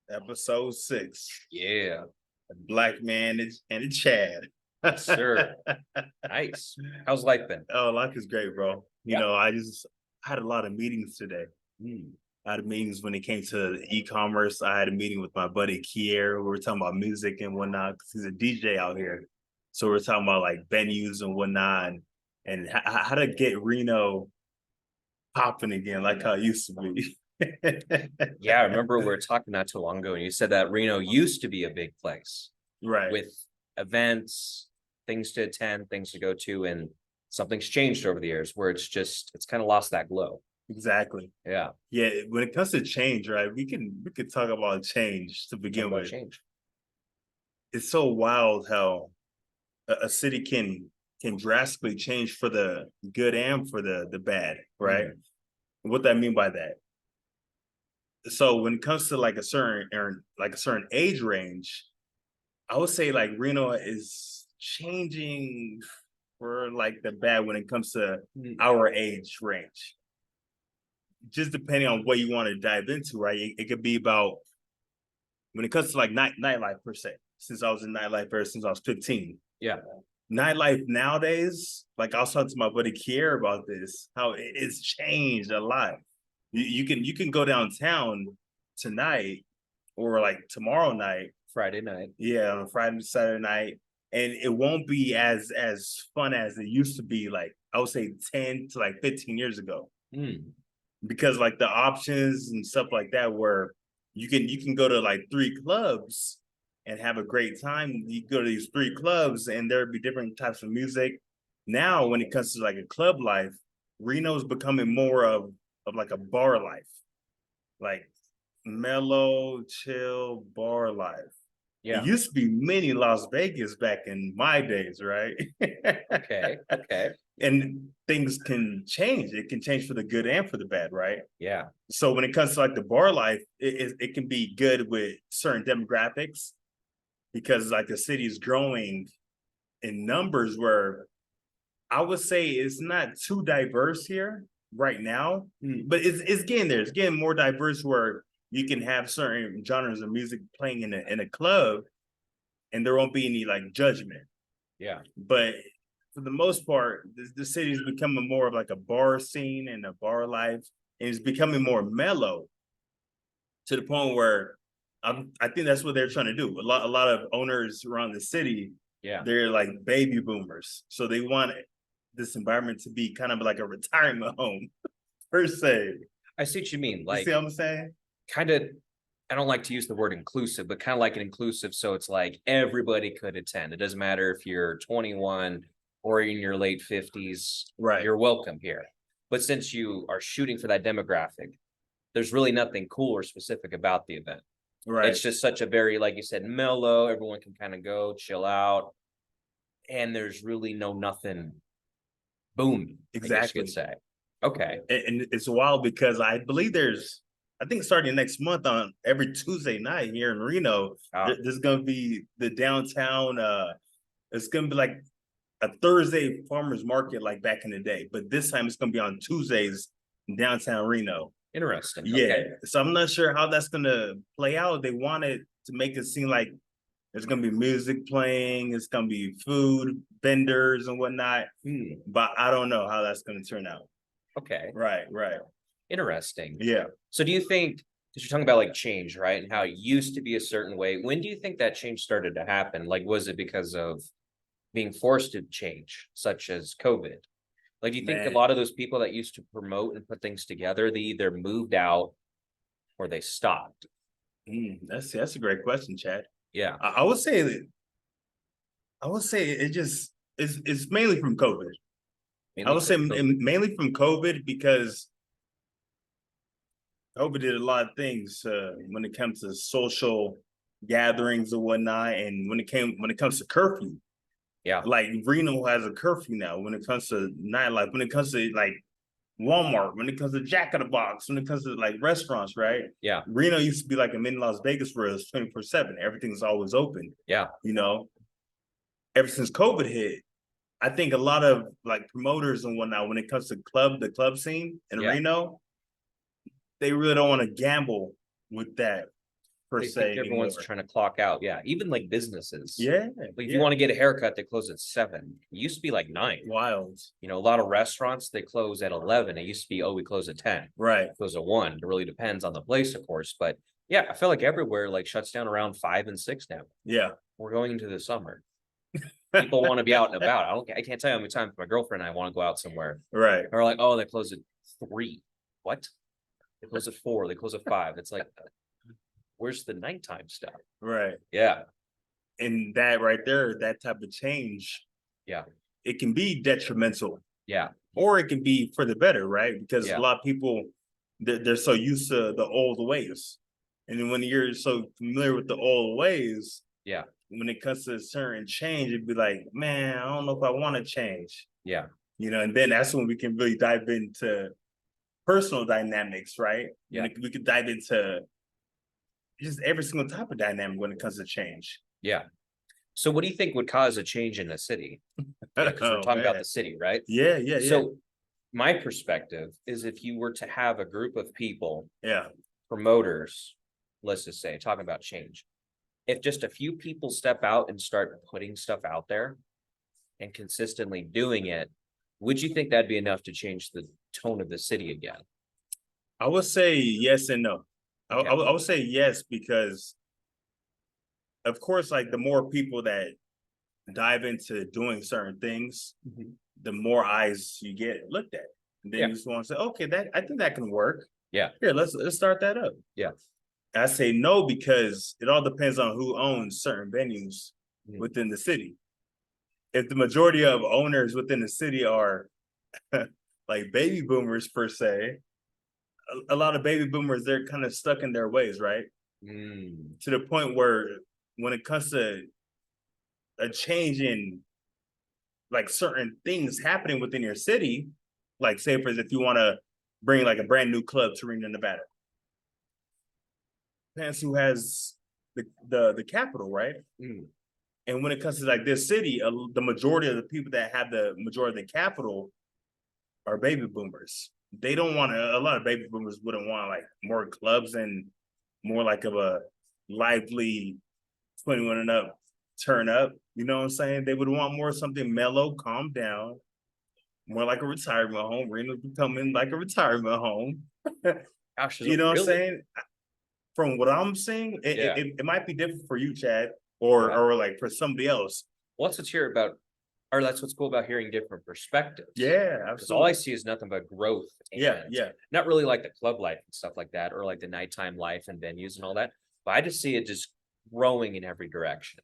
Episode 6. Yeah, A black man and a Chad. yes, sir. Nice. How's life been? Oh, life is great, bro. Yeah. I had a lot of meetings today. I had meetings when it came to e-commerce. I had a meeting with my buddy Kier. We were talking about music and whatnot because he's a DJ out here. So we're talking about like venues and whatnot and how to get Reno popping again, like how it used to be. Yeah, I remember we were talking not too long ago, and you said that Reno used to be a big place Right. with events, things to attend, things to go to, and something's changed over the years where it's kind of lost that glow. Exactly. Yeah. Yeah, when it comes to change, right? We could talk about change to Talk begin about with. change. It's so wild how a city can drastically change for the good and for the bad, right? What do I mean by that? So when it comes to like a certain age range, I would say like Reno is changing for like the bad when it comes to our age range. Just depending on what you want to dive into, right? It could be about when it comes to like nightlife per se. Since I was in nightlife ever since I was 15. Yeah. Nightlife nowadays, like I was talking to my buddy Kier about this, how it's changed a lot. You can go downtown tonight or like tomorrow night. Friday night. Yeah, on Friday, Saturday night. And it won't be as fun as it used to be, like I would say 10 to like 15 years ago. Because like the options and stuff like that where you can go to like 3 clubs and have a great time. You go to these 3 clubs and there'd be different types of music. Now when it comes to like a club life, Reno's becoming more of like a bar life, like mellow, chill bar life. Yeah. It used to be mini Las Vegas back in my days, right? Okay. Okay. And things can change. It can change for the good and for the bad, right? Yeah. So when it comes to like the bar life, it can be good with certain demographics because like the city is growing in numbers where I would say it's not too diverse here right now, but it's getting there. It's getting more diverse where you can have certain genres of music playing in a club and there won't be any like judgment. Yeah. But for the most part, the city is becoming more of like a bar scene and a bar life, and it's becoming more mellow to the point where I think that's what they're trying to do. A lot of owners around the city, Yeah. they're like baby boomers, so they want this environment to be kind of like a retirement home per se. I see what you mean. You Like, see what I'm saying? kind of, I don't like to use the word inclusive, but kind of like an inclusive. So it's like everybody could attend. It doesn't matter if you're 21 or in your late 50s, Right. you're welcome here. But since you are shooting for that demographic, there's really nothing cool or specific about the event. Right. It's just such a very, like you said, mellow. Everyone can kind of go chill out. And there's really nothing boom. Exactly. I guess you could say. Okay. And it's wild because I believe I think starting next month on every Tuesday night here in Reno, there's gonna be the downtown. It's gonna be like a Thursday farmers market like back in the day, but this time it's gonna be on Tuesdays in downtown Reno. Interesting. Yeah, Okay. so I'm not sure how that's gonna play out. They wanted to make it seem like there's gonna be music playing, it's gonna be food vendors and whatnot, but I don't know how that's gonna turn out. Okay. Right. Interesting. Yeah. So do you think, because you're talking about like change, right? And how it used to be a certain way. When do you think that change started to happen? Like, was it because of being forced to change, such as COVID? Like, do you think a lot of those people that used to promote and put things together, they either moved out or they stopped? That's a great question, Chad. Yeah. I would say it just it's mainly from COVID. I would say mainly from COVID because COVID did a lot of things when it comes to social gatherings and whatnot, and when it comes to curfew. Yeah. Like Reno has a curfew now when it comes to nightlife, when it comes to like Walmart, when it comes to Jack in the Box, when it comes to like restaurants, right? Yeah. Reno used to be like a mini Las Vegas where it's 24/7. Everything's always open. Yeah. Ever since COVID hit, I think a lot of like promoters and whatnot, when it comes to the club scene in Reno, they really don't want to gamble with that per I think se everyone's anymore. trying to clock out. Yeah, even like businesses. Yeah, Like if you yeah, want to get a haircut, they close at 7. It used to be like 9. wild. You know, a lot of restaurants they close at 11. It used to be, oh, we close at 10. Right. Close at 1. It really depends on the place, of course. But yeah, I feel like everywhere like shuts down around 5 and 6 now. Yeah. We're going into the summer. People want to be out and about. I can't tell you how many times my girlfriend and I want to go out somewhere. Right. And we're like, oh, they close at 3. What? They close at 4. They close at 5. It's like, where's the nighttime stuff? Right. Yeah. And that right there, that type of change, Yeah. it can be detrimental Yeah. or it can be for the better, right? Because Yeah. a lot of people, they're so used to the old ways. And then when you're so familiar with the old ways, Yeah. when it comes to a certain change, it'd be like, man, I don't know if I want to change. Yeah. You know, and then that's when we can really dive into personal dynamics, right? Yeah. We could dive into just every single type of dynamic when it comes to change. Yeah. So what do you think would cause a change in a city? Yeah, because we're Oh, talking about man. the city, right? Yeah, yeah, yeah. So my perspective is if you were to have a group of people, Yeah, promoters, let's just say, talking about change. If just a few people step out and start putting stuff out there and consistently doing it, would you think that'd be enough to change the tone of the city again? I would say yes and no. Okay. I would say yes because, of course, like the more people that dive into doing certain things, Mhm. the more eyes you get looked at. And then Yeah. you just want to say, okay, that I think that can work. Yeah. Here, let's start that up. Yeah. I say no because it all depends on who owns certain venues Mhm. within the city. If the majority of owners within the city are like baby boomers per se, a lot of baby boomers, they're kind of stuck in their ways, right? Mm, To the point where when it comes to a change in like certain things happening within your city, like say for if you want to bring like a brand new club to Reno, Nevada, depends who has the capital, right? mm, And when it comes to like this city, the majority of the people that have the majority of the capital are baby boomers. They don't want to. A lot of baby boomers wouldn't want like more clubs and more like of a lively 21 and up turn up. You know what I'm saying? They would want more something mellow, calm down, more like a retirement home. Reno's becoming like a retirement home. gosh, is You it know what I'm really? saying? From what I'm seeing, Yeah. it might be different for you, Chad, Yeah. or like for somebody else. Well, let's hear about, or that's what's cool about hearing different perspectives. Yeah, Because all I absolutely. see is nothing but growth. Yeah, and yeah, Not really like the club life and stuff like that, or like the nighttime life and venues and all that. But I just see it just growing in every direction.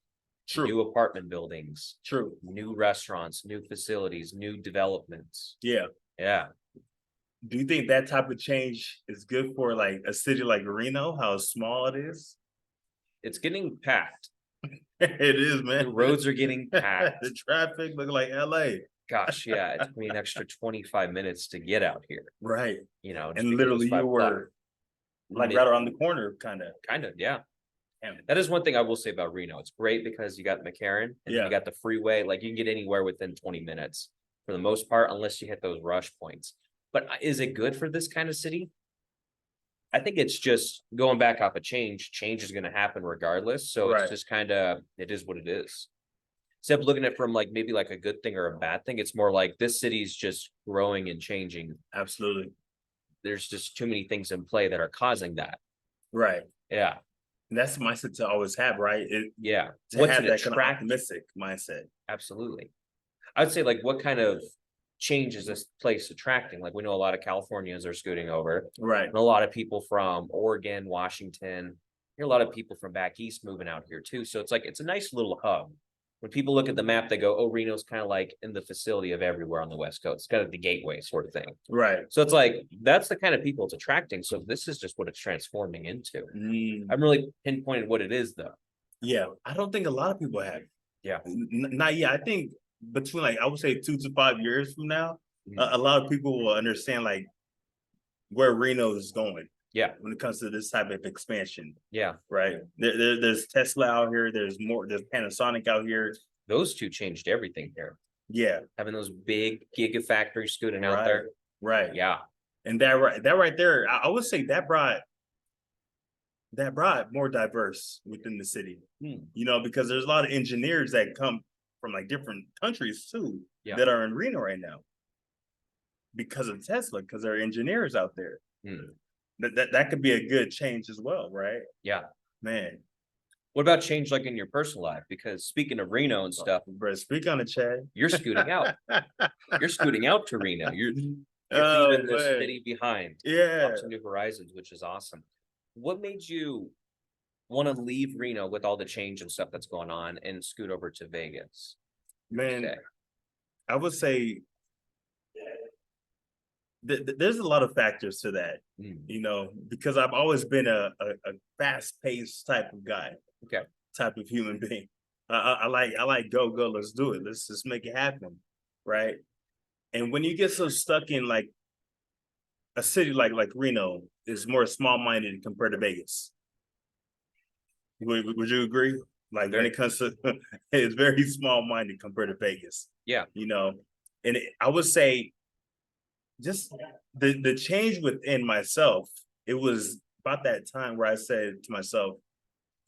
true, New apartment buildings, true. new restaurants, new facilities, new developments. Yeah. Yeah. Do you think that type of change is good for like a city like Reno, how small it is? It's getting packed. It is, The man. roads are getting packed. The traffic look like LA. Gosh, yeah, it took me an extra 25 minutes to get out here, Right. you know, just And because it was literally 5 you o'clock. were But like it- right around the corner, kind of. Kind of, yeah. Damn. That is one thing I will say about Reno. It's great because you got McCarran and then Yeah. you got the freeway. Like you can get anywhere within 20 minutes for the most part, unless you hit those rush points. But is it good for this kind of city? I think it's just going back off a change. Change is going to happen regardless. So Right. it's just kind of, it is what it is. Instead of looking at it from like maybe like a good thing or a bad thing, it's more like this city's just growing and changing. Absolutely. There's just too many things in play that are causing that. Right. Yeah. And that's the mindset to always have, right? Yeah. To What's have it that kind of attract? optimistic mindset. Absolutely. I'd say like what kind of change is this place attracting? Like we know a lot of Californians are scooting over Right. and a lot of people from Oregon, Washington, hear a lot of people from back east moving out here too. So it's like it's a nice little hub. When people look at the map, they go, oh, Reno's kind of like in the facility of everywhere on the West Coast. It's kind of the gateway sort of thing. Right. So it's like that's the kind of people it's attracting. So this is just what it's transforming into. Mm, I'm really pinpointed what it is though. yeah. I don't think a lot of people have. Yeah. Not yet. I think between like I would say 2 to 5 years from now, Mhm. a lot of people will understand like where Reno is going Yeah. when it comes to this type of expansion. Yeah. Right. There's Tesla out here. There's Panasonic out here. Those two changed everything here. Yeah. Having those big gigafactories scooting out Right. there. Right. Yeah. And that right there, I would say that brought that brought more diverse within the city. Hmm. You know, because there's a lot of engineers that come from like different countries too Yeah. that are in Reno right now because of Tesla, because there are engineers out there. Hmm. That could be a good change as well, right? Yeah. Man, What about change like in your personal life? Because speaking of Reno and stuff, bro, speak on it, Chad. you're scooting out. You're scooting out to Reno. You're Oh, leaving the man. city behind. Yeah, Up to new horizons, which is awesome. What made you want to leave Reno with all the change and stuff that's going on and scoot over to Vegas? man. Okay. I would say there's a lot of factors to that, Hmm. you know, because I've always been a fast paced type of guy, Okay. type of human being. I like go, let's do it. Let's just make it happen. Right. And when you get so stuck in like a city like Reno is more small minded compared to Vegas. Would you agree? Like when it comes to it's very small minded compared to Vegas. Yeah. You know, and I would say just the change within myself, it was about that time where I said to myself,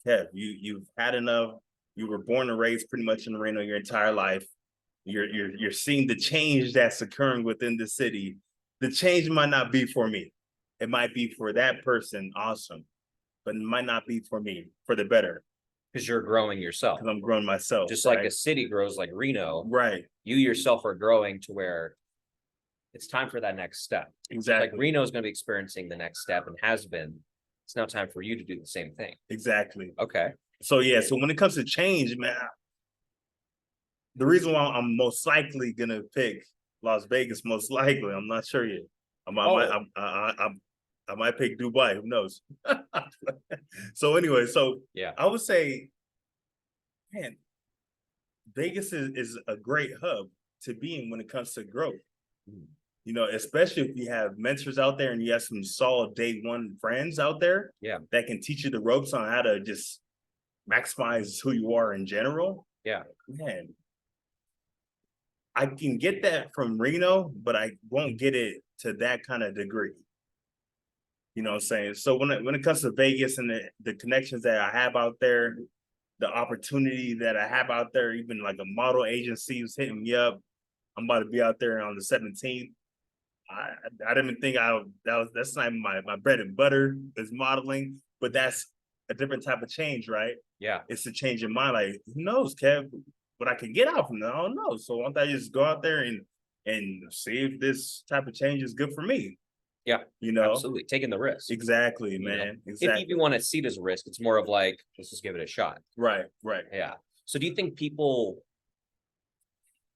Kev, you've had enough. You were born and raised pretty much in Reno your entire life. You're seeing the change that's occurring within the city. The change might not be for me. It might be for that person, awesome, but it might not be for me for the better Because you're growing yourself. because I'm growing myself. Just right? like a city grows like Reno, right, you yourself are growing to where it's time for that next step. Like exactly, Reno is going to be experiencing the next step and has been. It's now time for you to do the same thing. exactly. Okay. So yeah, so when it comes to change, man, the reason why I'm most likely gonna pick Las Vegas, most likely, I'm not sure yet. I might pick Dubai. Who knows? So anyway, so Yeah. I would say, man, Vegas is a great hub to be in when it comes to growth. You know, especially if you have mentors out there and you have some solid day one friends out there, Yeah. that can teach you the ropes on how to just maximize who you are in general. Yeah. Man, I can get that from Reno, but I won't get it to that kind of degree. You know what I'm saying? So when it comes to Vegas and the connections that I have out there, the opportunity that I have out there, even like a model agency was hitting me up. I'm about to be out there on the 17th. I didn't even think that's not even my bread and butter is modeling, but that's a different type of change, right? Yeah. It's a change in mind. Like, who knows, Kev, what I can get out from that? I don't know. So why don't I just go out there and see if this type of change is good for me? Yeah. You know, Absolutely. Taking the risk. exactly, You know, man. If Exactly. you even want to see it as a risk, it's more of like, let's just give it a shot. Right. Yeah. So do you think people,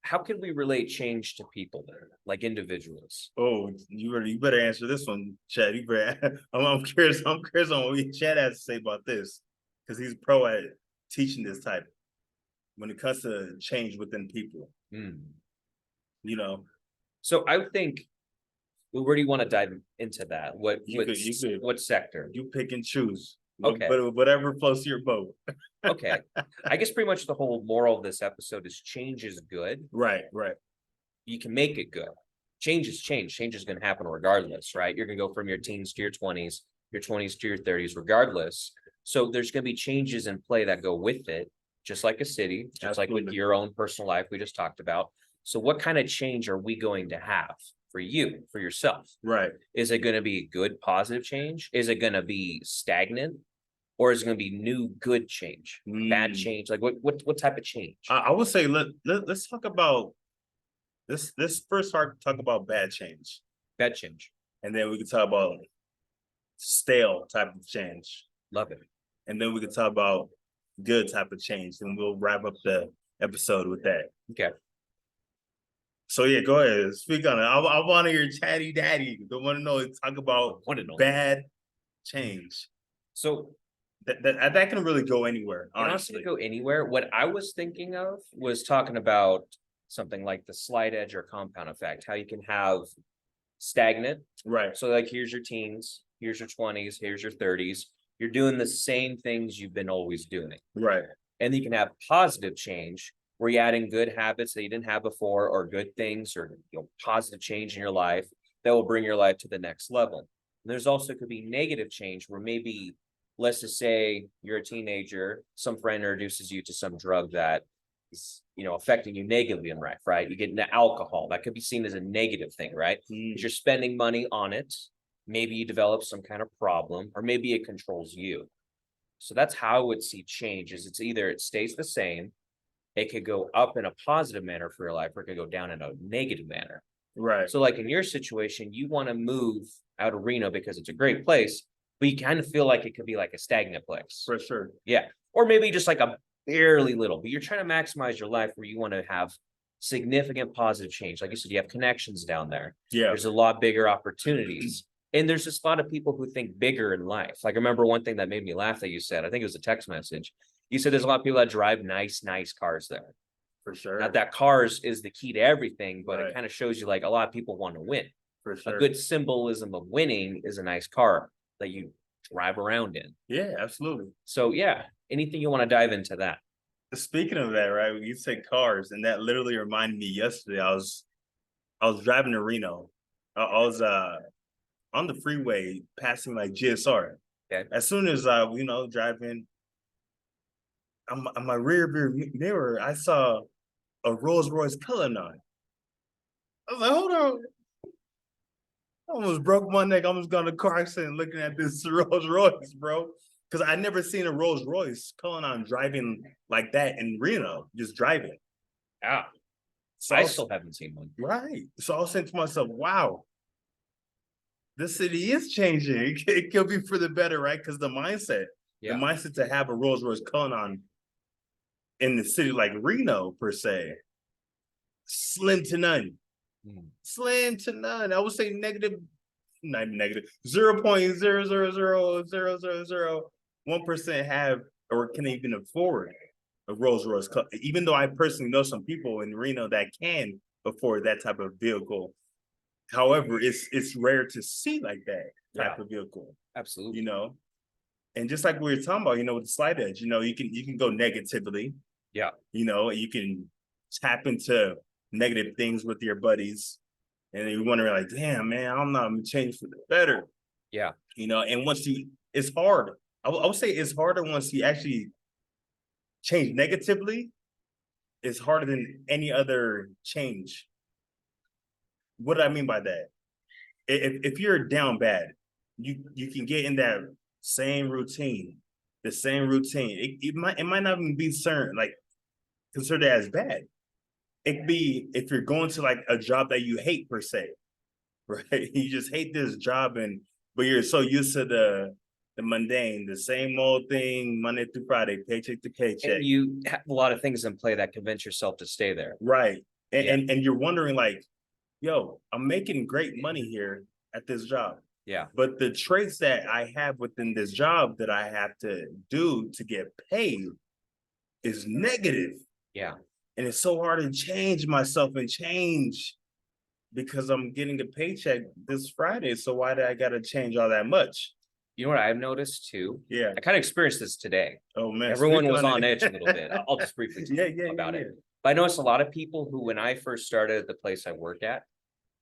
how can we relate change to people then, like individuals? Oh, you better answer this one, Chad. You better. I'm curious. I'm curious on what Chad has to say about this because he's pro at teaching this type when it comes to change within people. Hmm. You know, So I would think, well, where do you want to dive into that? What You could. what sector? you pick and choose. Okay. But whatever floats your boat. Okay. I guess pretty much the whole moral of this episode is change is good. Right. You can make it good. Change is change. Change is going to happen regardless, right? You're going to go from your teens to your 20s to your 30s, regardless. So there's going to be changes in play that go with it, just like a city, just like with Absolutely. your own personal life we just talked about. So what kind of change are we going to have for you, for yourself? Right. Is it going to be good, positive change? Is it going to be stagnant? Or is it going to be new, good change, bad Mm. change? Like what type of change? I would say let's talk about this first part. Talk about bad change, Bad change. and then we can talk about stale type of change, Love it. and then we can talk about good type of change, and we'll wrap up the episode with that. Okay. So yeah, go ahead. Speak on it. I want to hear chatty daddy. Don't want to know. Talk about Want to know. bad change. So That can really go anywhere. it honestly could go anywhere. What I was thinking of was talking about something like the slight edge or compound effect, how you can have stagnant. Right. So like here's your teens, here's your 20s, here's your 30s. You're doing the same things you've been always doing. Right. And you can have positive change where you're adding good habits that you didn't have before, or good things, or positive change in your life that will bring your life to the next level. And there's also could be negative change where maybe let's just say you're a teenager, some friend introduces you to some drug that is, affecting you negatively in life, right? You get into alcohol, that could be seen as a negative thing, right? Mm, Because you're spending money on it. Maybe you develop some kind of problem, or maybe it controls you. So that's how I would see change is it's either it stays the same, it could go up in a positive manner for your life, or it could go down in a negative manner. right. So like in your situation, you want to move out of Reno because it's a great place, but you kind of feel like it could be like a stagnant place. For sure. Yeah. Or maybe just like a barely little, but you're trying to maximize your life where you want to have significant positive change. Like you said, you have connections down there. Yeah. There's a lot bigger opportunities. And there's just a lot of people who think bigger in life. Like I remember one thing that made me laugh that you said, I think it was a text message. You said there's a lot of people that drive nice cars there. For sure. Not that cars is the key to everything, but Right. it kind of shows you like a lot of people want to win. For A sure. good symbolism of winning is a nice car that you drive around in. Yeah, absolutely. So yeah, anything you want to dive into that? Speaking of that, right? You said cars, and that literally reminded me yesterday. I was driving to Reno. I was on the freeway passing like GSR. Okay. As soon as driving on my rear view mirror, I saw a Rolls Royce Cullinan. I was like, hold on. I almost broke my neck. I almost got in a car accident looking at this Rolls Royce, bro. Because I never seen a Rolls Royce Cullinan driving like that in Reno, just driving. Yeah. So I still haven't seen one. right. So I was saying to myself, wow, this city is changing. It could be for the better, right? Because the mindset to have a Rolls Royce Cullinan in the city like Reno, per se, slim to none. Slim to none. I would say negative, not even negative, 0.0000001% have or can even afford a Rolls Royce. Even though I personally know some people in Reno that can afford that type of vehicle. However, it's rare to see like that type of vehicle. Absolutely. And just like we were talking about, with the Slight Edge, you can go negatively. Yeah. You can tap into negative things with your buddies, and you're wondering like, damn, man, I'm not gonna change for the better. Yeah. And it's hard. I would say it's harder once you actually change negatively. It's harder than any other change. What do I mean by that? If you're down bad, you can get in that same routine, the same routine. It might not even be certain like considered as bad. It could be if you're going to like a job that you hate per se, right? You just hate this job, but you're so used to the mundane, the same old thing, Monday through Friday, paycheck to paycheck. And you have a lot of things in play that convince yourself to stay there. Right. And you're wondering like, yo, I'm making great money here at this job. Yeah. But the traits that I have within this job that I have to do to get paid is negative. Yeah. And it's so hard to change myself and change because I'm getting a paycheck this Friday. So why did I got to change all that much? You know what I've noticed too? Yeah. I kind of experienced this today. Oh man. Everyone was on edge a little bit. I'll just briefly talk about it. But I noticed a lot of people who, when I first started at the place I work at,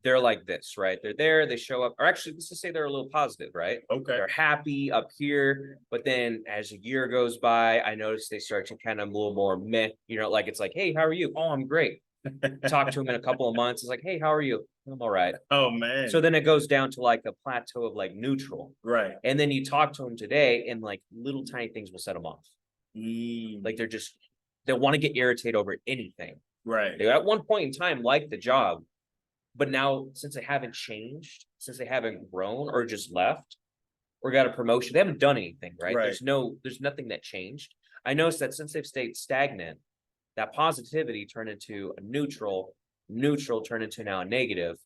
they're like this, right? They're there, they show up, or actually, let's just say they're a little positive, right? Okay. They're happy up here, but then as a year goes by, I notice they start to kind of a little more meh, like it's like, hey, how are you? Oh, I'm great. Talk to them in a couple of months. It's like, hey, how are you? I'm all right. Oh man. So then it goes down to like a plateau of like neutral. Right. And then you talk to them today and like little tiny things will set them off. Like they want to get irritated over anything. Right. They at one point in time like the job, but now since they haven't changed, since they haven't grown or just left or got a promotion, they haven't done anything, right? There's nothing that changed. I noticed that since they've stayed stagnant, that positivity turned into a neutral turned into now a negative.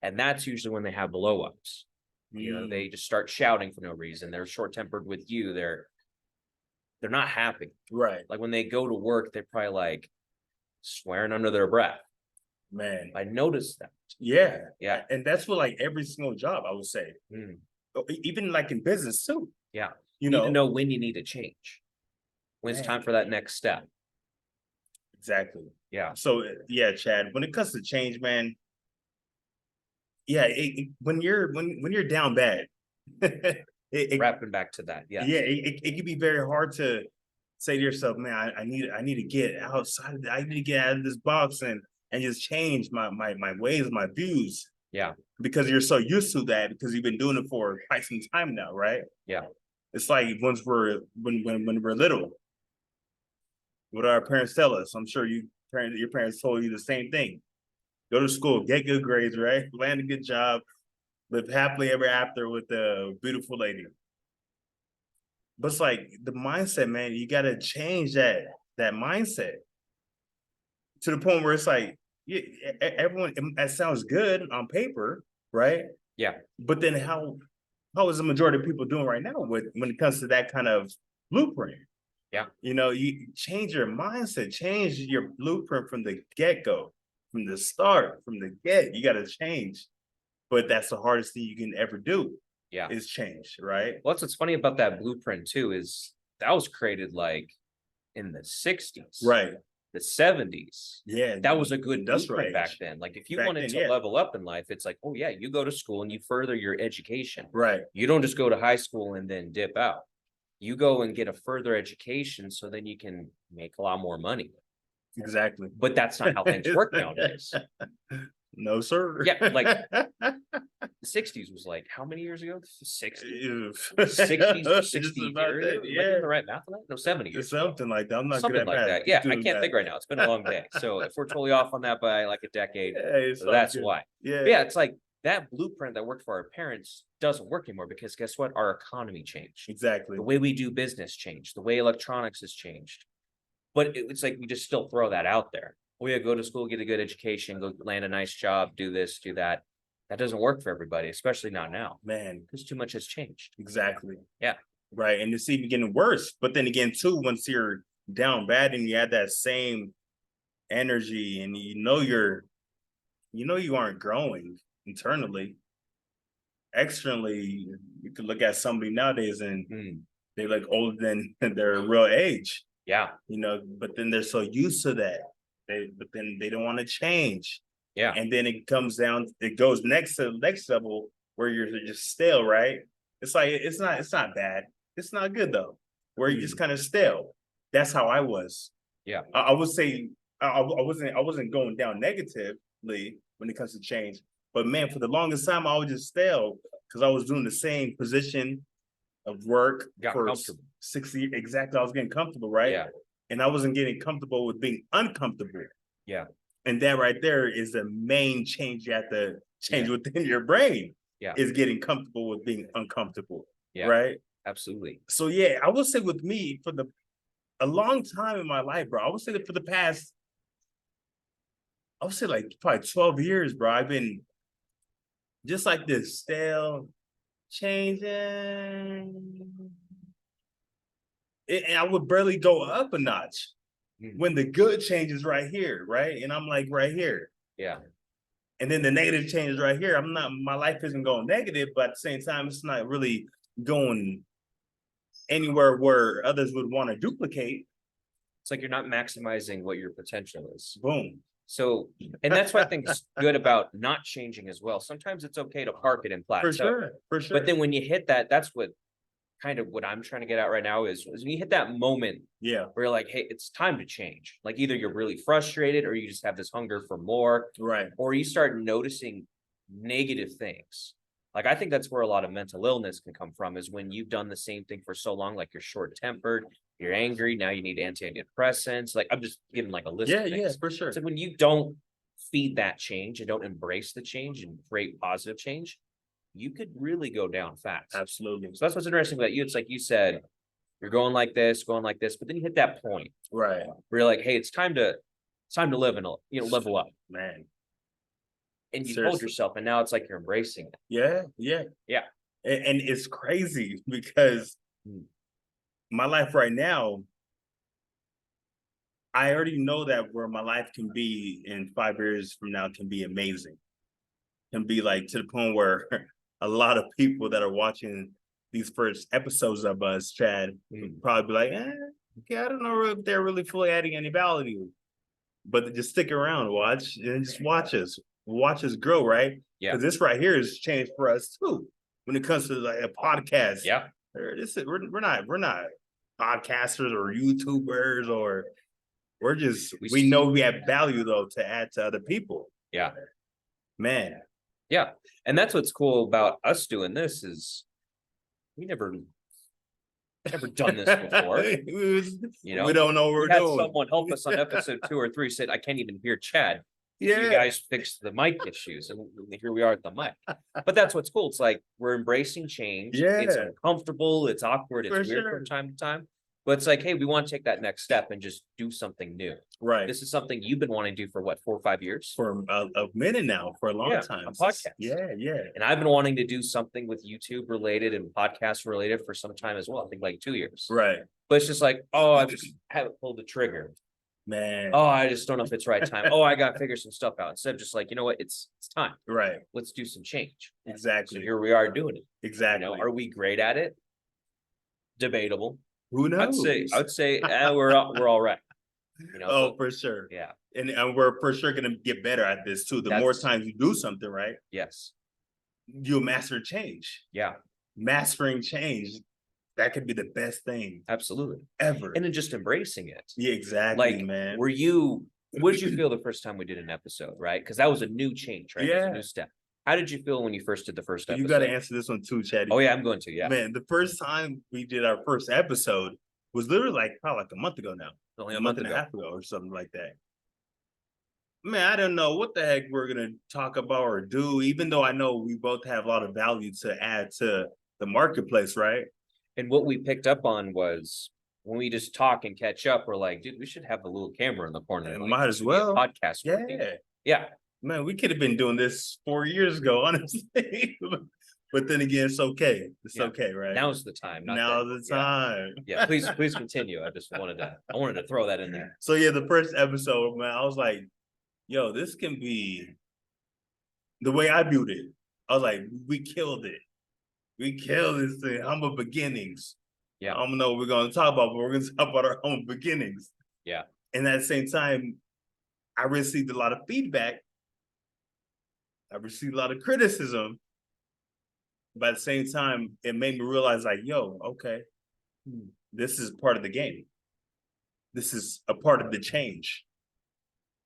And that's usually when they have blow ups. They just start shouting for no reason. They're short tempered with you. They're not happy. Right. Like when they go to work, they're probably like swearing under their breath. Man. I noticed that. Yeah. Yeah. And that's for like every single job, I would say. Even like in business too. Yeah. You need to know when you need to change. When it's Man. time for that next step. Exactly. Yeah. So yeah, Chad, when it comes to change, man, yeah, when you're down bad, wrapping back to that. yeah, Yes. it can be very hard to say to yourself, man, I need to get outside of I need to get out of this box and just change my ways, my views. Yeah. Because you're so used to that because you've been doing it for quite some time now, right? Yeah. It's like when we're little, what our parents tell us. I'm sure your parents told you the same thing. Go to school, get good grades, right? Land a good job, live happily ever after with a beautiful lady. But it's like the mindset, man, you gotta change that mindset to the point where it's like everyone that sounds good on paper, right? Yeah. But then how is the majority of people doing right now when it comes to that kind of blueprint? Yeah. You know, you change your mindset, change your blueprint from the get-go, from the start, from the get. You got to change. But that's the hardest thing you can ever do Yeah. is change, right? Well, that's what's funny about that blueprint too, is that was created like in the 60s, Right. the 70s. Yeah. That was a good industrial blueprint back age. then. Like if you Back wanted then, to yeah. level up in life, it's like, oh yeah, you go to school and you further your education. Right. You don't just go to high school and then dip out. You go and get a further education so then you can make a lot more money. Exactly. But that's not how things work nowadays. No, sir. Yeah, like the 60s was like how many years ago? 60? 60s, Just 60 about years. that, Am I doing yeah. the right math on that? No, 70 years ago. Something like that. I'm not Something good like at that. Yeah, I doing can't that. think right now. It's been a long day. So if we're totally off on that by like a decade, Hey, it's all that's good. why. Yeah. But yeah, it's like that blueprint that worked for our parents doesn't work anymore because guess what? Our economy changed. Exactly. The way we do business changed. The way electronics has changed. But it's like we just still throw that out there. We go to school, get a good education, go land a nice job, do this, do that. That doesn't work for everybody, especially not now, Man, because too much has changed. exactly. Yeah. Right. And it's even getting worse. But then again, too, once you're down bad and you have that same energy and you aren't growing internally, externally, you could look at somebody nowadays and they look older than their real age, Yeah. but then they're so used to that. But then they don't want to change. Yeah. And then it goes next to the next level where you're just stale, right? It's like it's not bad. It's not good though. Where you're just kind of stale. That's how I was. Yeah. I would say I wasn't going down negatively when it comes to change. But man, for the longest time, I was just stale because I was doing the same position of work Got for comfortable. 6 years. Exactly. I was getting comfortable, right? Yeah. And I wasn't getting comfortable with being uncomfortable. Yeah. And that right there is the main change you have to change Yeah. within your brain. Yeah. Is getting comfortable with being uncomfortable. Yeah. Right. Absolutely. So yeah, I would say with me a long time in my life, bro. I would say that for the past, I would say like probably 12 years, bro. I've been just like this stale, changing. And I would barely go up a notch when the good change is right here, right? And I'm like right here. Yeah. And then the negative change is right here. My life isn't going negative, but at the same time, it's not really going anywhere where others would want to duplicate. It's like you're not maximizing what your potential is. Boom. So, and that's what I think is good about not changing as well. Sometimes it's okay to park it and plateau. For sure. But then when you hit that, that's what kind of what I'm trying to get at right now is when you hit that moment yeah, where you're like, hey, it's time to change. Like either you're really frustrated or you just have this hunger for more, right. or you start noticing negative things. Like I think that's where a lot of mental illness can come from is when you've done the same thing for so long, like you're short-tempered, you're angry, now you need antidepressants. Like I'm just giving like a list of things. Yeah, for sure. So when you don't feed that change and don't embrace the change and create positive change, you could really go down fast. Absolutely. So that's what's interesting about you. It's like you said, you're going like this, but then you hit that point, right? Where you're like, hey, it's time to live and level up, man. And you told yourself, and now it's like you're embracing it. Yeah. And it's crazy because my life right now, I already know that where my life can be in 5 years from now can be amazing. Can be like to the point where a lot of people that are watching these first episodes of us, Chad, would probably be like, okay, I don't know if they're really fully adding any value. But just stick around, watch, and just watch us grow, right? Yeah. Because this right here is change for us too. when it comes to like a podcast. Yeah, We're not podcasters or YouTubers or We we s- know we have value though to add to other people. yeah, Man. yeah. And that's what's cool about us doing this is we never done this before. You know, we don't know what we we're had doing. someone help us on episode 2 or 3 said, I can't even hear Chad. Yeah. You guys fixed the mic issues, and here we are at the mic. But that's what's cool. It's like we're embracing change. It's Yeah. uncomfortable, it's awkward, it's For weird sure. from time to time. But it's like, hey, we want to take that next step and just do something new. Right. This is something you've been wanting to do for what, 4 or 5 years? For a minute now, for a long Yeah, time. a podcast. Yeah. And I've been wanting to do something with YouTube related and podcast related for some time as well. I think like 2 years. Right. But it's just like, oh, I just haven't pulled the trigger. Man. Oh, I just don't know if it's right time. Oh, I gotta figure some stuff out. Instead of just like, you know what, it's time. Right. Let's do some change. So Exactly. here we are doing it. You Exactly. know, are we great at it? Debatable. Who knows? I'd say we're all right. You know, Oh, but- for sure. yeah, And we're for sure gonna get better at this too. The more That's- times you do something right, yes, you'll master change. yeah, Mastering change, that could be the best thing absolutely. ever. And then just embracing it. Yeah, exactly, Like, man. what did you feel the first time we did an episode, right? Because that was a new change, right? It was a Yeah. new step. How did you feel when you first did the first episode? You got to answer this one too, Chad. Oh yeah, I'm going to, yeah. Man, the first time we did our first episode was literally like probably like a month ago now. Only A month and a half ago or something like that. Man, I don't know what the heck we're gonna talk about or do, even though I know we both have a lot of value to add to the marketplace, right? And what we picked up on was when we just talk and catch up, we're like, dude, we should have a little camera in the corner. Yeah, like, might this as would be a well. podcast. Yeah. worthy. Yeah. Man, we could have been doing this 4 years ago, honestly. But then again, it's okay. It's Yeah. okay, right? Now's the time. not Now's then. the time. Yeah. Please continue. I wanted to throw that in there. So yeah, the first episode, man, I was like, yo, this can be the way I viewed it. I was like, we killed it. We killed this thing. Humble beginnings. Yeah. I don't know what we're gonna talk about, but we're gonna talk about our humble beginnings. Yeah. And at the same time, I received a lot of feedback. I received a lot of criticism. But at the same time, it made me realize, like, yo, okay, this is part of the game. This is a part of the change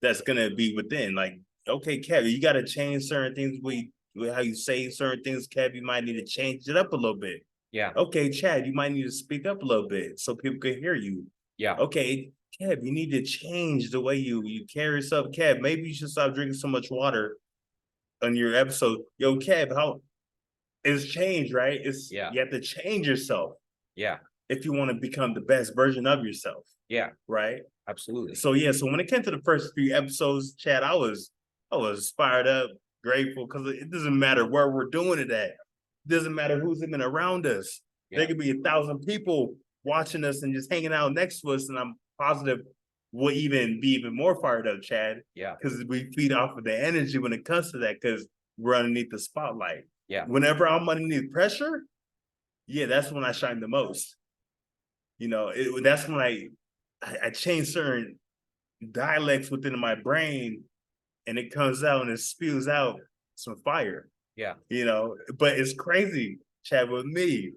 that's gonna be within. Like, okay, Kev, you gotta change certain things with how you say certain things, Kev. You might need to change it up a little bit. Yeah. Okay, Chad, you might need to speak up a little bit so people can hear you. Yeah. Okay, Kev, you need to change the way you carry yourself. Kev, maybe you should stop drinking so much water on your episode. Yo, Kev, how it's changed, right? It's Yeah. You have to change yourself Yeah. if you want to become the best version of yourself, Yeah. right? Absolutely. So yeah, so when it came to the first few episodes, Chad, I was fired up, grateful, because it doesn't matter where we're doing it at. It doesn't matter who's even around us. Yeah. There could be 1,000 people watching us and just hanging out next to us, and I'm positive we'll even be even more fired up, Chad. Yeah. Because we feed off of the energy when it comes to that, because we're underneath the spotlight. Yeah. Whenever I'm underneath pressure, yeah, that's when I shine the most. You know, that's when I change certain dialects within my brain, and it comes out and it spews out some fire. Yeah. You know, but it's crazy, Chad, with me.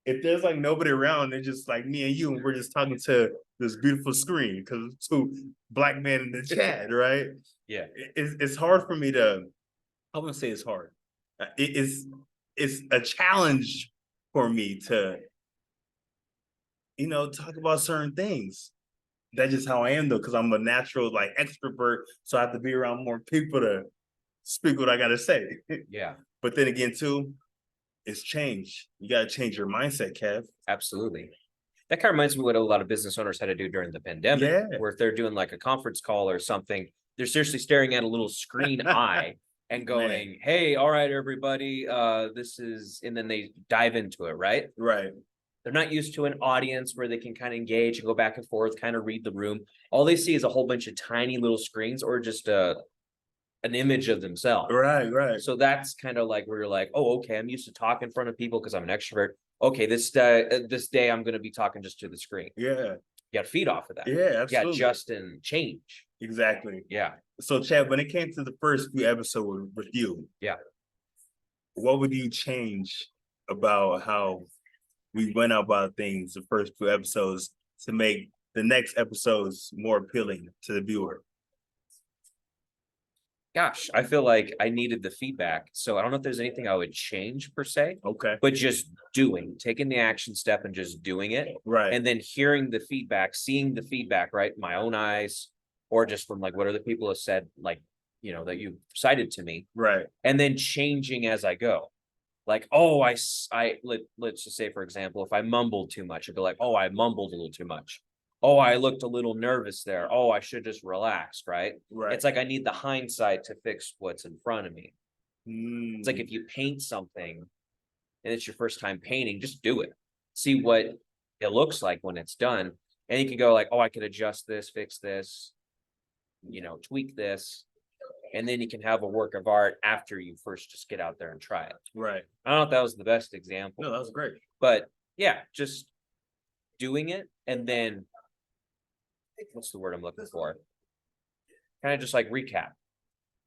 If there's like nobody around, it's just like me and you, and we're just talking to this beautiful screen because it's two black men in the chat, right? Yeah. It's hard for me to, I wouldn't say it's hard. It's a challenge for me to, you know, talk about certain things. That's just how I am though, because I'm a natural like extrovert, so I have to be around more people to speak what I gotta say. Yeah. But then again, too, it's change. You gotta change your mindset, Kev. Absolutely. That kind of reminds me what a lot of business owners had to do during the pandemic, Yeah. where if they're doing like a conference call or something, they're seriously staring at a little screen eye and going, hey, all right, everybody, this is, and then they dive into it, right? Right. They're not used to an audience where they can kind of engage and go back and forth, kind of read the room. All they see is a whole bunch of tiny little screens or just an image of themselves. Right. Right. So that's kind of like where you're like, oh, okay, I'm used to talking in front of people because I'm an extrovert. Okay, this day I'm going to be talking just to the screen. Yeah. You got to feed off of that. Yeah. You got Absolutely. Justin change. Exactly. Yeah. So, Chad, when it came to the first few episodes with you, Yeah. what would you change about how we went about things the first few episodes to make the next episodes more appealing to the viewer. Gosh, I feel like I needed the feedback. So I don't know if there's anything I would change per se, Okay. but just taking the action step and just doing it. Right. And then hearing the feedback, seeing the feedback, right? In my own eyes, or just from like what other people have said, like, that you cited to me, right. and then changing as I go. Like, oh, let's just say, for example, if I mumbled too much, I'd be like, oh, I mumbled a little too much. Oh, I looked a little nervous there. Oh, I should just relax, right? Right. It's like I need the hindsight to fix what's in front of me. It's like Mm, if you paint something and it's your first time painting, just do it. See what it looks like when it's done. And you can go like, oh, I could adjust this, fix this, tweak this. And then you can have a work of art after you first just get out there and try it. right. I don't know if that was the best example, No, that was great. but yeah, just doing it and then what's the word I'm looking for? Kind of just like recap,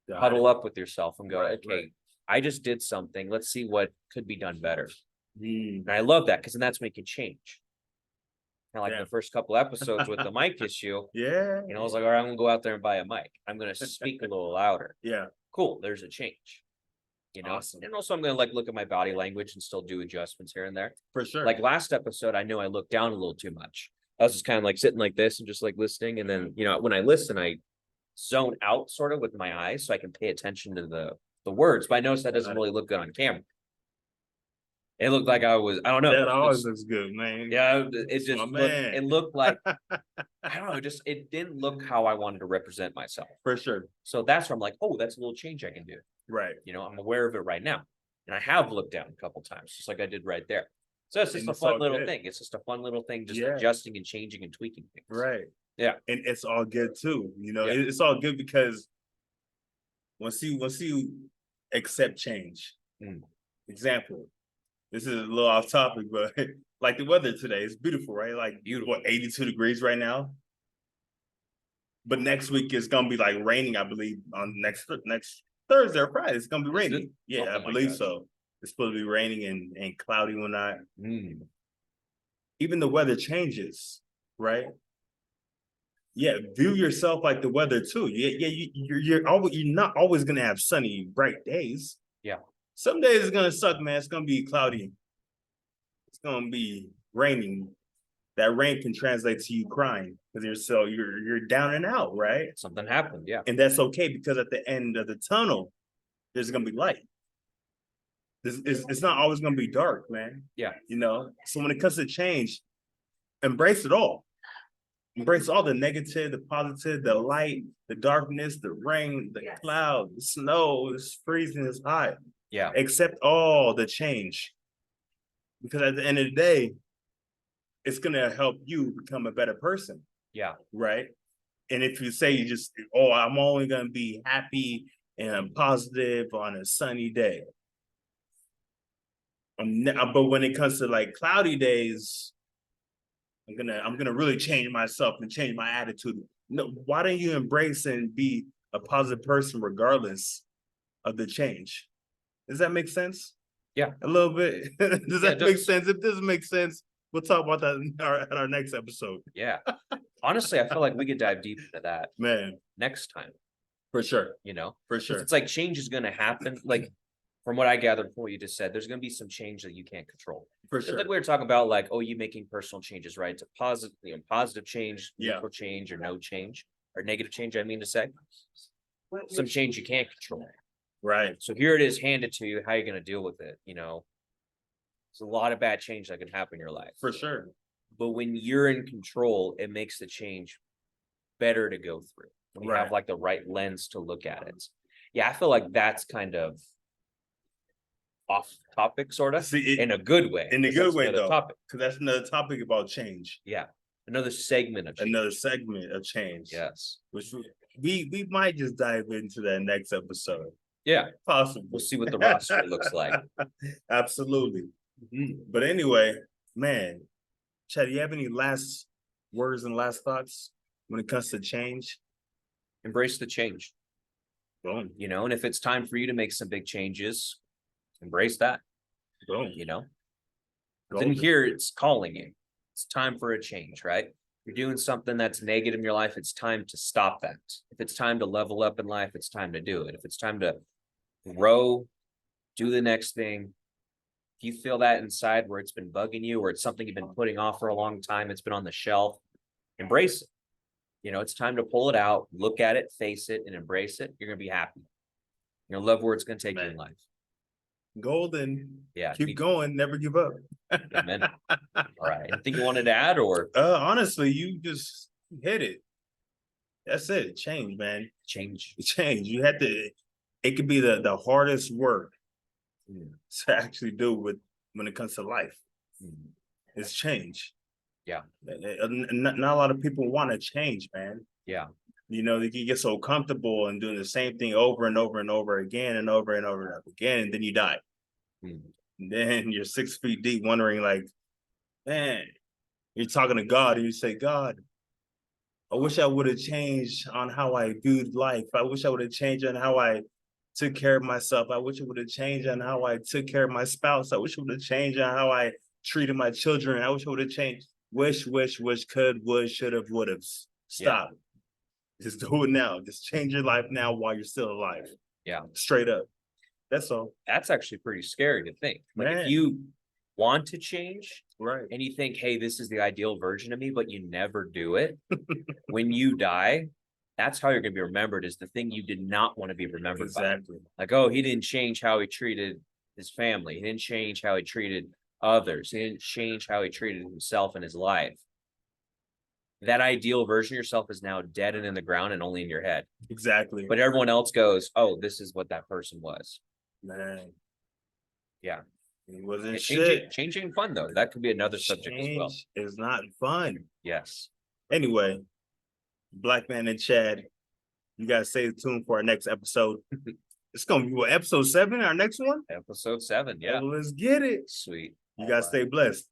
Got huddle it. up with yourself and go, Right, okay, right. I just did something. Let's see what could be done better. Mm, And I love that because then that's when you can change. Kind of like Yeah. the first couple episodes with the mic issue, yeah. I was like, all right, I'm gonna go out there and buy a mic. I'm gonna speak a little louder. Yeah. Cool, there's a change. Awesome. And also I'm gonna like look at my body language and still do adjustments here and there. For sure. Like last episode, I knew I looked down a little too much. I was just kind of like sitting like this and just like listening. And then, when I listen, I zone out sort of with my eyes so I can pay attention to the words. But I noticed that doesn't really look good on camera. It looked like I don't know. That always looks good, man. Yeah, it just my looked, man. it looked like, I don't know, it didn't look how I wanted to represent myself. For sure. So that's where I'm like, oh, that's a little change I can do. Right. I'm aware of it right now. And I have looked down a couple times, just like I did right there. So it's just And a it's all fun little good. thing. It's just a fun little thing, just Yeah. adjusting and changing and tweaking things. Right. Yeah. And it's all good too. Yeah. It's all good because once you accept change. Mm. Example. This is a little off topic, but like the weather today is beautiful, right? Like Beautiful. 82 degrees right now. But next week it's gonna be like raining, I believe, on next Thursday or Friday. It's gonna be Is it? raining. Yeah, Oh I my believe gosh. so. It's supposed to be raining and cloudy and whatnot. Mm. Even the weather changes, right? Yeah, view yourself like the weather too. Yeah, you're not always gonna have sunny, bright days. Yeah. Some days it's gonna suck, man. It's gonna be cloudy. It's gonna be raining. That rain can translate to you crying because you're down and out, right? Something happened. Yeah. And that's okay because at the end of the tunnel, there's gonna be light. It's not always gonna be dark, man. Yeah. So when it comes to change, embrace it all. Embrace all the negative, the positive, the light, the darkness, the rain, the cloud, the snow, it's freezing, it's hot. Yeah. Accept all the change. Because at the end of the day, it's gonna help you become a better person. Yeah. Right. And if you say I'm only gonna be happy and positive on a sunny day. But when it comes to like cloudy days, I'm gonna really change myself and change my attitude. No, why don't you embrace and be a positive person regardless of the change? Does that make sense? Yeah. A little bit. Does that it make does. sense? If it doesn't make sense, we'll talk about that in our next episode. Yeah. Honestly, I feel like we could dive deep into that Man, next time, for sure. because For sure. it's like change is going to happen. Like from what I gathered from what you just said, there's going to be some change that you can't control. For It's sure. like we were talking about, like, oh, you making personal changes, right? To positive change, Yeah. neutral change, or no change, or negative change. I mean to say, some change you can't control. Right. So here it is, handed to you. How are you going to deal with it? It's a lot of bad change that can happen in your life. For sure. But when you're in control, it makes the change better to go through. When you have Right. like the right lens to look at it. Yeah, I feel like that's kind of off topic, sort of, See, in a good way. in a 'cause good that's way, another though. topic. Because that's another topic about change. Yeah, another segment of change. Another segment of change. Yes. Which we might just dive into that next episode. Yeah, Possibly. we'll see what the roster looks like. Absolutely. Mhm. But anyway, man, Chad, do you have any last words and last thoughts when it comes to change? Embrace the change, Boom. and if it's time for you to make some big changes, embrace that. Boom. you know? Then Golden. here it's calling you. It's time for a change, right? You're doing something that's negative in your life. It's time to stop that. If it's time to level up in life, it's time to do it. If it's time to grow, do the next thing. If you feel that inside where it's been bugging you, or it's something you've been putting off for a long time, it's been on the shelf, embrace it. You know, it's time to pull it out, look at it, face it, and embrace it. You're gonna be happy. You're gonna love where it's gonna take you in Man. life. Golden. Yeah. Keep going. Never give up. Amen. All right. Anything you wanted to add, or Honestly, you just hit it. That's it. Change, man. change? Change. You had to. It could be the hardest work Mm, to actually do with when it comes to life. mm. It's change. Yeah. Not a lot of people want to change, man. Yeah. You know, they can get so comfortable and doing the same thing over and over and over again and over and over and over again, and then you die. Mm. And then you're 6 feet deep, wondering, like, man, you're talking to God, and you say, God, I wish I would have changed on how I viewed life. I wish I would have changed on how I took care of myself. I wish it would have changed on how I took care of my spouse. I wish it would have changed on how I treated my children. I wish it would have changed. Wish, could, would, should have, would have. Stop. Just do it now. Just change your life now while you're still alive. Yeah. Straight up. That's all. That's actually pretty scary to think. Like, Man. if you want to change Right. and you think, hey, this is the ideal version of me, but you never do it, when you die, that's how you're going to be remembered, is the thing you did not want to be remembered Exactly. by. Like, oh, he didn't change how he treated his family. He didn't change how he treated others. He didn't change how he treated himself in his life. That ideal version of yourself is now dead and in the ground and only in your head. Exactly. But everyone else goes, oh, this is what that person was. Man. Yeah. It wasn't Changing, shit. changing fun though. That could be another subject as well. Change is not fun. Yes. Anyway, Black Man and Chad, you guys stay tuned for our next episode. It's gonna be what, episode 7, our next one? Episode 7. Yeah. Well, let's get it. Sweet. You guys stay blessed.